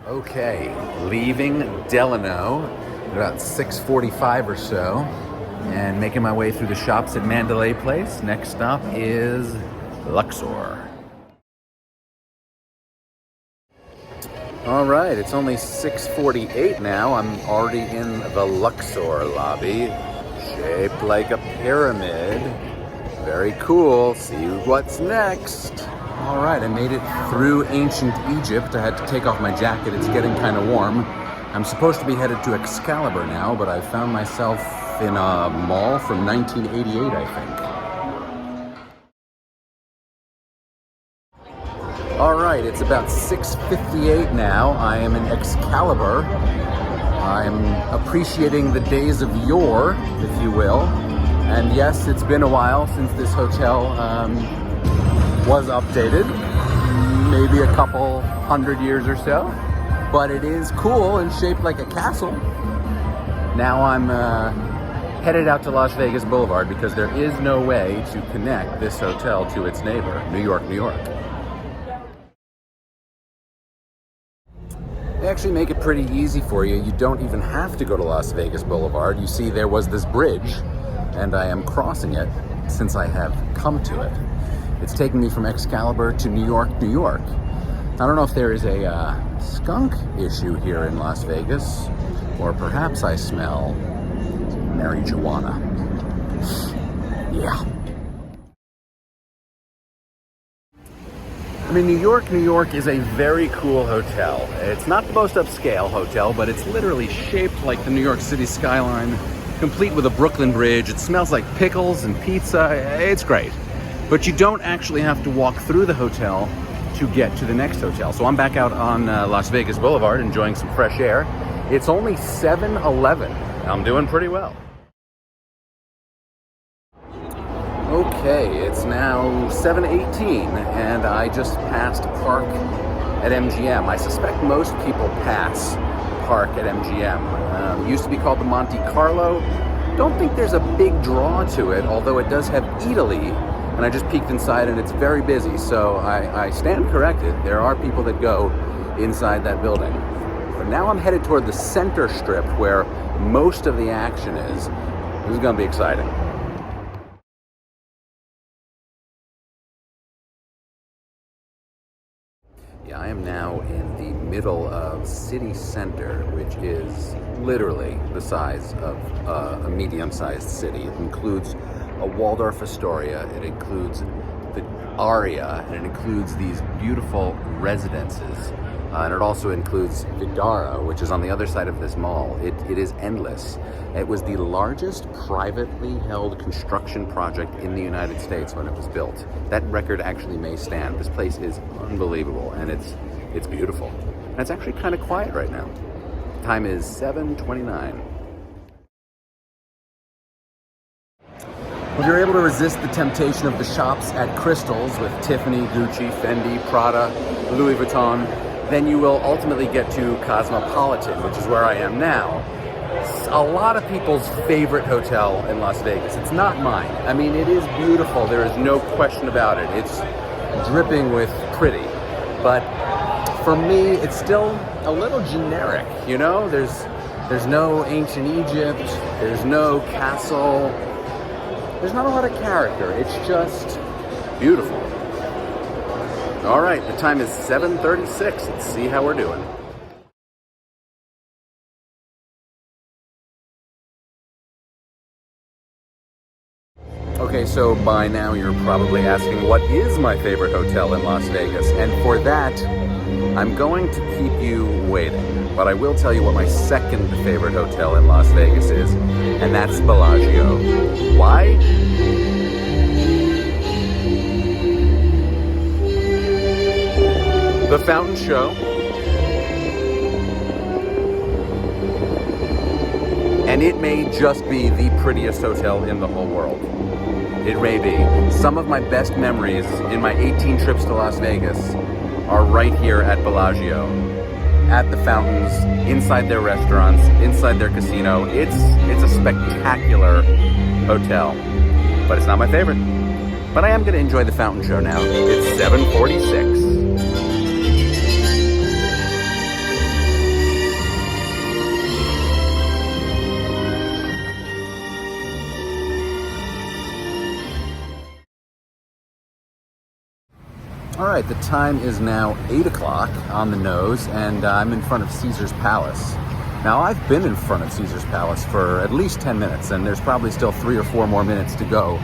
Okay, leaving Delano at about 6:45 or so, and making my way through the shops at Mandalay Place. Next stop is Luxor. All right, it's only 6:48 now. I'm already in the Luxor lobby, shaped like a pyramid. Very cool. See what's next. All right, I made it through ancient Egypt. I had to take off my jacket. It's getting kind of warm. I'm supposed to be headed to Excalibur now, but I found myself in a mall from 1988, I think. All right, it's about 6:58 now. I am in Excalibur. I'm appreciating the days of yore, if you will. And yes, it's been a while since this hotel was updated, maybe a couple hundred years or so, but it is cool and shaped like a castle. Now I'm headed out to Las Vegas Boulevard because there is no way to connect this hotel to its neighbor, New York, New York. They actually make it pretty easy for you. You don't even have to go to Las Vegas Boulevard. You see there was this bridge, and I am crossing it since I have come to it. It's taking me from Excalibur to New York, New York. I don't know if there is a skunk issue here in Las Vegas, or perhaps I smell marijuana. Yeah. I mean, New York, New York is a very cool hotel. It's not the most upscale hotel, but it's literally shaped like the New York City skyline, complete with a Brooklyn Bridge. It smells like pickles and pizza. It's great. But you don't actually have to walk through the hotel to get to the next hotel. So I'm back out on Las Vegas Boulevard enjoying some fresh air. It's only 7:11. I'm doing pretty well. Okay, it's now 7:18 and I just passed Park at MGM. I suspect most people pass Park at MGM. It used to be called the Monte Carlo. Don't think there's a big draw to it, although it does have Italy. And I just peeked inside and it's very busy, so I stand corrected. There are people that go inside that building. But now I'm headed toward the center strip where most of the action is. This is gonna be exciting. Yeah, I am now in the middle of City Center, which is literally the size of a medium-sized city. It includes a Waldorf Astoria, it includes the Aria, and it includes these beautiful residences. And it also includes Vdara, which is on the other side of this mall. It is endless. It was the largest privately held construction project in the United States when it was built. That record actually may stand. This place is unbelievable, and it's beautiful. And it's actually kind of quiet right now. Time is 7:29. If you're able to resist the temptation of the shops at Crystals with Tiffany, Gucci, Fendi, Prada, Louis Vuitton, then you will ultimately get to Cosmopolitan, which is where I am now. It's a lot of people's favorite hotel in Las Vegas. It's not mine. I mean, it is beautiful. There is no question about it. It's dripping with pretty. But for me, it's still a little generic, you know? There's no ancient Egypt. There's no castle. There's not a lot of character. It's just beautiful. All right, the time is 7:36. Let's see how we're doing. Okay, so by now you're probably asking, what is my favorite hotel in Las Vegas? And for that, I'm going to keep you waiting. But I will tell you what my second favorite hotel in Las Vegas is, and that's Bellagio. Why? The fountain show, and it may just be the prettiest hotel in the whole world. It may be. Some of my best memories in my 18 trips to Las Vegas are right here at Bellagio, at the fountains, inside their restaurants, inside their casino. It's a spectacular hotel, but it's not my favorite. But I am going to enjoy the fountain show now. It's 7:46. All right, the time is now 8 o'clock on the nose, and I'm in front of Caesar's Palace. Now, I've been in front of Caesar's Palace for at least 10 minutes, and there's probably still 3 or 4 more minutes to go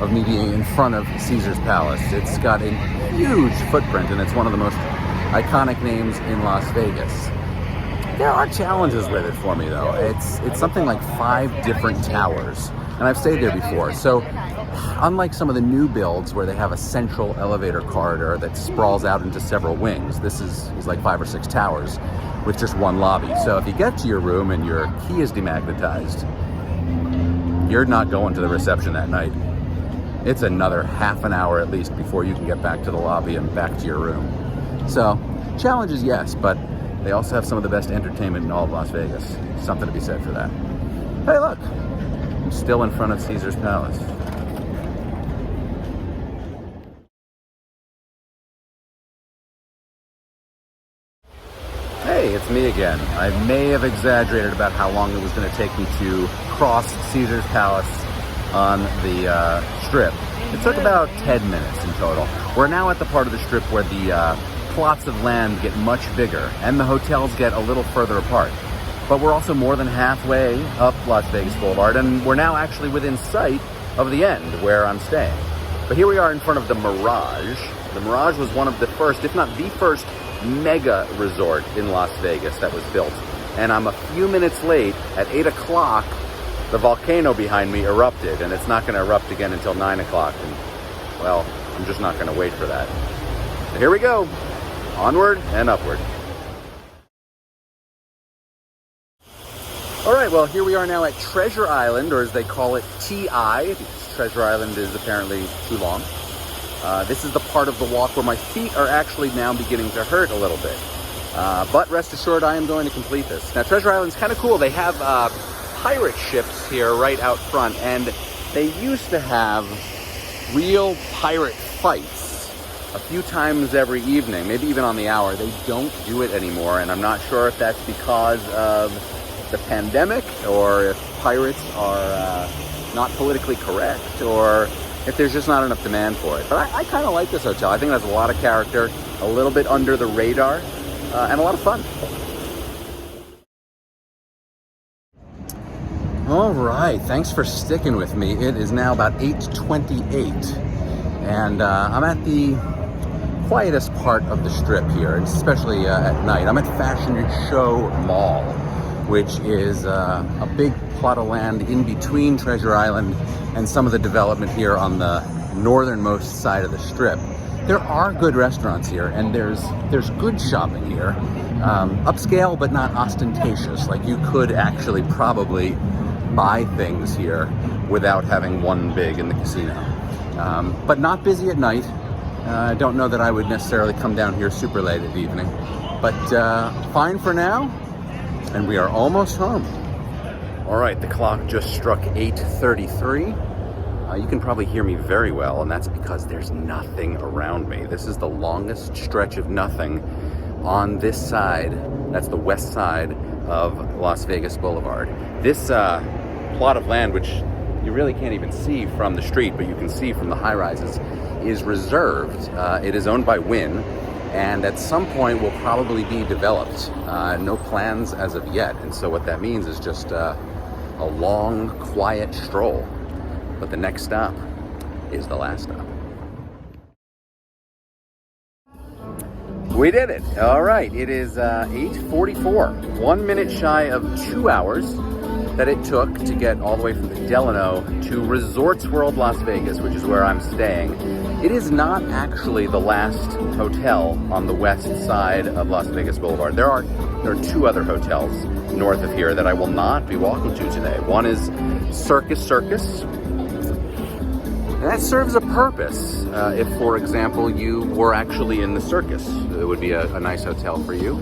of me being in front of Caesar's Palace. It's got a huge footprint, and it's one of the most iconic names in Las Vegas. There are challenges with it for me, though. It's something like 5 different towers, and I've stayed there before. So, unlike some of the new builds where they have a central elevator corridor that sprawls out into several wings, this is like 5 or 6 towers with just one lobby. So if you get to your room and your key is demagnetized, you're not going to the reception that night. It's another half an hour at least before you can get back to the lobby and back to your room. So, challenges, yes, but they also have some of the best entertainment in all of Las Vegas. Something to be said for that. Hey, look, I'm still in front of Caesar's Palace. Hey, it's me again. I may have exaggerated about how long it was going to take me to cross Caesar's Palace on the Strip. It took about 10 minutes in total. We're now at the part of the Strip where the plots of land get much bigger and the hotels get a little further apart. But we're also more than halfway up Las Vegas Boulevard, and we're now actually within sight of the end where I'm staying. But here we are in front of the Mirage. The Mirage was one of the first, if not the first, mega resort in Las Vegas that was built. And I'm a few minutes late. At 8 o'clock, the volcano behind me erupted, and it's not going to erupt again until 9 o'clock. And, well, I'm just not going to wait for that. So here we go. Onward and upward. All right, well, here we are now at Treasure Island, or as they call it, TI, because Treasure Island is apparently too long. This is the part of the walk where my feet are actually now beginning to hurt a little bit. But rest assured, I am going to complete this. Now, Treasure Island's kind of cool. They have pirate ships here right out front, and they used to have real pirate fights a few times every evening, maybe even on the hour. They don't do it anymore, and I'm not sure if that's because of the pandemic, or if pirates are not politically correct, or if there's just not enough demand for it. But I kind of like this hotel. I think it has a lot of character, a little bit under the radar, and a lot of fun. All right, thanks for sticking with me. It is now about 8:28, and I'm at the quietest part of the Strip here, especially at night. I'm at Fashion Show Mall, which is a big plot of land in between Treasure Island and some of the development here on the northernmost side of the Strip. There are good restaurants here, and there's good shopping here. Upscale, but not ostentatious. Like, you could actually probably buy things here without having one big in the casino. But not busy at night. I don't know that I would necessarily come down here super late at evening, but fine for now, and we are almost home. All right, the clock just struck 8:33. You can probably hear me very well, and that's because there's nothing around me. This is the longest stretch of nothing on this side. That's the west side of Las Vegas Boulevard. This plot of land, which you really can't even see from the street, but you can see from the high-rises, is reserved. It is owned by Wynn, and at some point will probably be developed. No plans as of yet, and so what that means is just a long, quiet stroll. But the next stop is the last stop. We did it. All right, it is 8:44, 1 minute shy of 2 hours that it took to get all the way from the Delano to Resorts World Las Vegas, which is where I'm staying. It is not actually the last hotel on the west side of Las Vegas Boulevard. There are 2 other hotels north of here that I will not be walking to today. One is Circus, and that serves a purpose. If, for example, you were actually in the circus, it would be a nice hotel for you.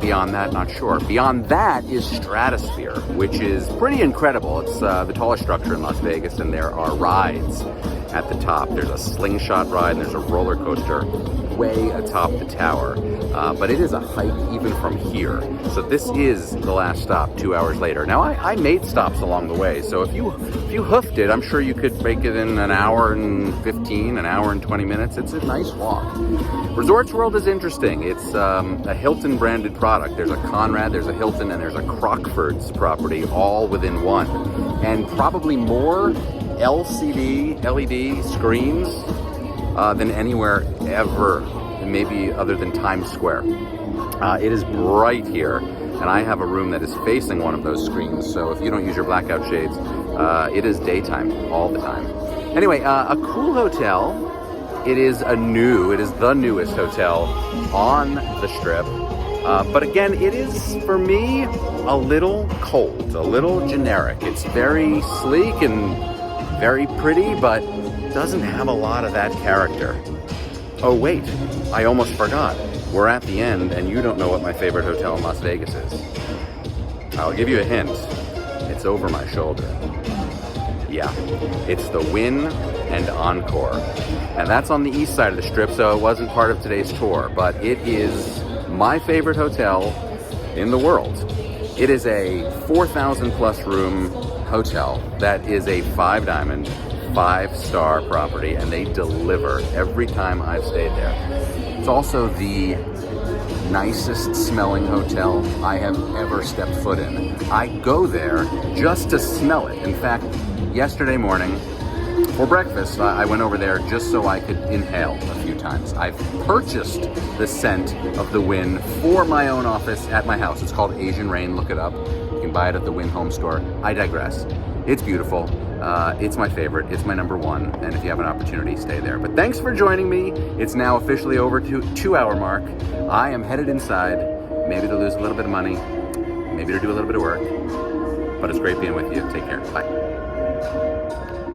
Beyond that, not sure. Beyond that is Stratosphere, which is pretty incredible. It's the tallest structure in Las Vegas, and there are rides at the top. There's a slingshot ride and there's a roller coaster way atop the tower. But it is a hike even from here. So this is the last stop 2 hours later. Now I made stops along the way, so if you hoofed it, I'm sure you could make it in an hour and 15, an hour and 20 minutes. It's a nice walk. Resorts World is interesting. It's a Hilton branded product. There's a Conrad, there's a Hilton, and there's a Crockford's property all within one. And probably more LED screens than anywhere ever, maybe other than Times Square. It is bright here, and I have a room that is facing one of those screens, so if you don't use your blackout shades, it is daytime all the time. Anyway, a cool hotel. It is the newest hotel on the Strip, but again, it is, for me, a little cold, a little generic. It's very sleek and very pretty, but doesn't have a lot of that character. Oh wait, I almost forgot. We're at the end and you don't know what my favorite hotel in Las Vegas is. I'll give you a hint. It's over my shoulder. Yeah, it's the Wynn and Encore. And that's on the east side of the Strip, so it wasn't part of today's tour, but it is my favorite hotel in the world. It is a 4,000 plus room hotel that is a 5-diamond, 5-star property, and they deliver every time I've stayed there. It's also the nicest smelling hotel I have ever stepped foot in. I go there just to smell it. In fact, yesterday morning for breakfast, I went over there just so I could inhale a few times. I've purchased the scent of the Wynn for my own office at my house. It's called Asian Rain, look it up. You can buy it at the Wynn Home Store. I digress. It's beautiful. It's my favorite. It's my number one. And if you have an opportunity, stay there. But thanks for joining me. It's now officially over to 2-hour mark. I am headed inside, maybe to lose a little bit of money, maybe to do a little bit of work. But it's great being with you. Take care. Bye.